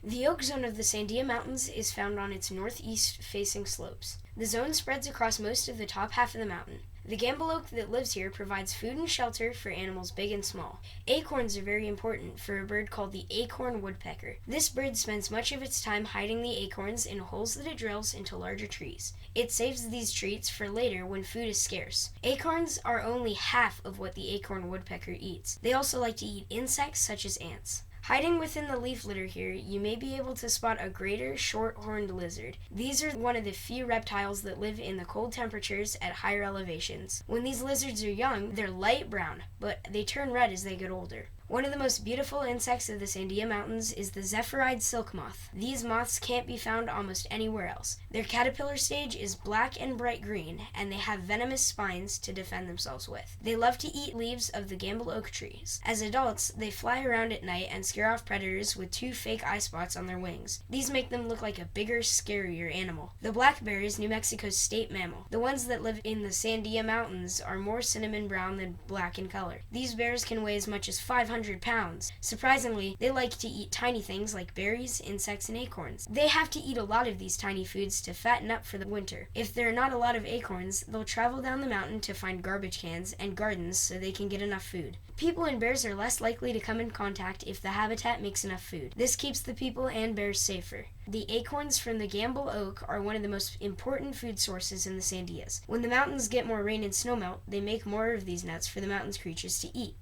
The oak zone of the Sandia Mountains is found on its northeast-facing slopes. The zone spreads across most of the top half of the mountain. The Gambel Oak that lives here provides food and shelter for animals big and small. Acorns are very important for a bird called the acorn woodpecker. This bird spends much of its time hiding the acorns in holes that it drills into larger trees. It saves these treats for later when food is scarce. Acorns are only half of what the acorn woodpecker eats. They also like to eat insects such as ants. Hiding within the leaf litter here, you may be able to spot a greater short-horned lizard. These are one of the few reptiles that live in the cold temperatures at higher elevations. When these lizards are young, they're light brown, but they turn red as they get older. One of the most beautiful insects of the Sandia Mountains is the zephyr-eyed silk moth. These moths can't be found almost anywhere else. Their caterpillar stage is black and bright green, and they have venomous spines to defend themselves with. They love to eat leaves of the Gambel Oak trees. As adults, they fly around at night and scare off predators with 2 fake eye spots on their wings. These make them look like a bigger, scarier animal. The black bear is New Mexico's state mammal. The ones that live in the Sandia Mountains are more cinnamon brown than black in color. These bears can weigh as much as 500 pounds. Surprisingly, they like to eat tiny things like berries, insects, and acorns. They have to eat a lot of these tiny foods to fatten up for the winter. If there are not a lot of acorns, they'll travel down the mountain to find garbage cans and gardens so they can get enough food. People and bears are less likely to come in contact if the habitat makes enough food. This keeps the people and bears safer. The acorns from the Gambel Oak are one of the most important food sources in the Sandias. When the mountains get more rain and snowmelt, they make more of these nuts for the mountain's creatures to eat.